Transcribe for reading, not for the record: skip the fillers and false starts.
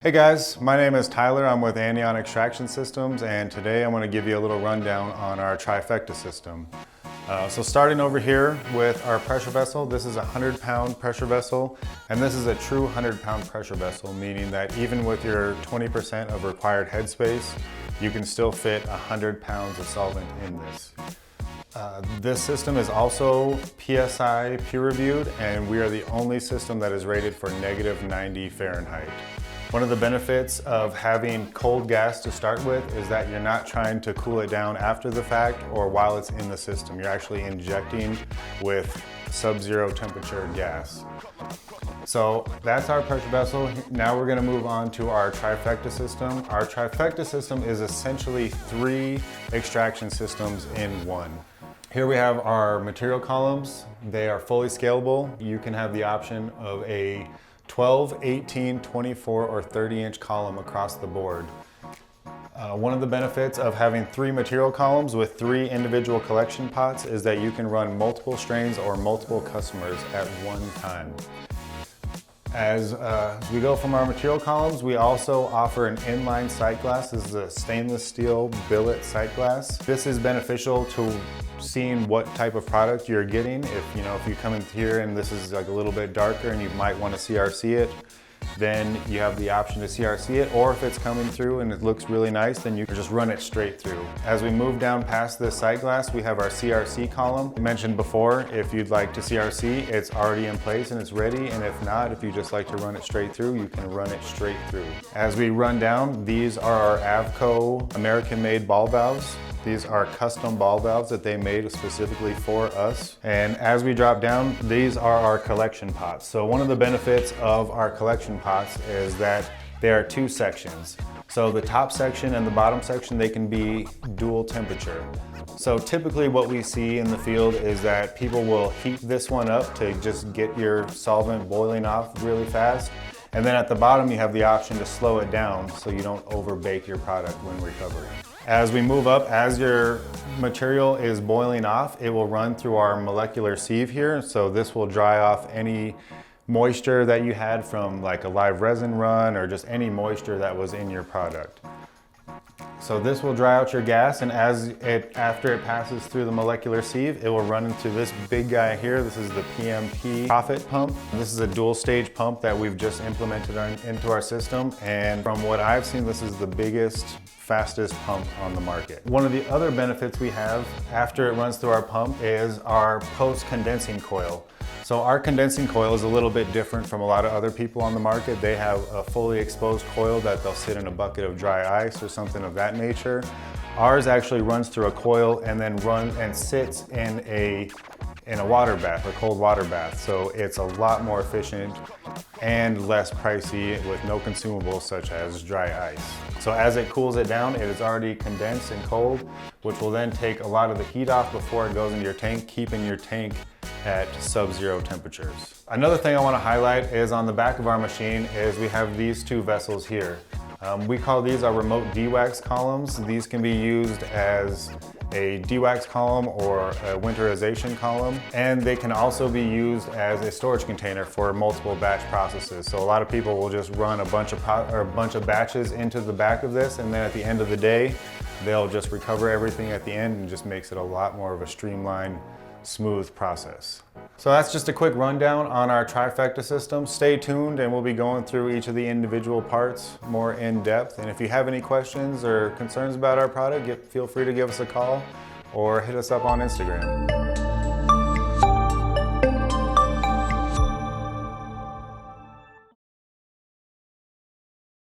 Hey guys, my name is Tyler. I'm with Anion Extraction Systems, and today I'm going to give you a little rundown on our Trifecta system. So starting over here with our pressure vessel, this is a 100-pound pressure vessel, and this is a true 100-pound pressure vessel, meaning that even with your 20% of required headspace, you can still fit 100 pounds of solvent in this. This system is also PSI peer reviewed, and we are the only system that is rated for -90 Fahrenheit. One of the benefits of having cold gas to start with is that you're not trying to cool it down after the fact or while it's in the system. You're actually injecting with sub-zero temperature gas. So that's our pressure vessel. Now we're going to move on to our Trifecta system. Our Trifecta system is essentially 3 extraction systems in one. Here we have our material columns. They are fully scalable. You can have the option of a 12, 18, 24, or 30-inch column across the board. One of the benefits of having 3 material columns with 3 individual collection pots is that you can run multiple strains or multiple customers at one time. As we go from our material columns, we also offer an inline sight glass. This is a stainless steel billet sight glass. This is beneficial to seeing what type of product you're getting. If you come in here and this is like a little bit darker and you might want to CRC it, then you have the option to CRC it, or if it's coming through and it looks really nice, then you can just run it straight through. As we move down past this sight glass, we have our CRC column. I mentioned before, if you'd like to CRC, it's already in place and it's ready, and if not, if you just like to run it straight through, you can run it straight through. As we run down, these are our Avco American-made ball valves. These are custom ball valves that they made specifically for us. And as we drop down, these are our collection pots. So one of the benefits of our collection pots is that there are 2 sections. So the top section and the bottom section, they can be dual temperature. So typically what we see in the field is that people will heat this one up to just get your solvent boiling off really fast. And then at the bottom, you have the option to slow it down so you don't overbake your product when recovering. As we move up, as your material is boiling off, it will run through our molecular sieve here. So this will dry off any moisture that you had from like a live resin run or just any moisture that was in your product. So this will dry out your gas, and after it passes through the molecular sieve, it will run into this big guy here. This is the PMP Profit pump. This is a dual stage pump that we've just implemented into our system, and from what I've seen, this is the biggest, fastest pump on the market. One of the other benefits we have after it runs through our pump is our post-condensing coil. So our condensing coil is a little bit different from a lot of other people on the market. They have a fully exposed coil that they'll sit in a bucket of dry ice or something of that nature. Ours actually runs through a coil and then sits in a water bath, a cold water bath. So it's a lot more efficient and less pricey with no consumables such as dry ice. So as it cools it down, it is already condensed and cold, which will then take a lot of the heat off before it goes into your tank, keeping your tank at sub-zero temperatures. Another thing I want to highlight is on the back of our machine is we have these 2 vessels here. We call these our remote dewax columns. These can be used as a dewax column or a winterization column, and they can also be used as a storage container for multiple batch processes. So a lot of people will just run a bunch of batches into the back of this, and then at the end of the day, they'll just recover everything at the end, and just makes it a lot more of a streamlined, smooth process. So that's just a quick rundown on our Trifecta system. Stay tuned and we'll be going through each of the individual parts more in depth. And if you have any questions or concerns about our product, feel free to give us a call or hit us up on Instagram.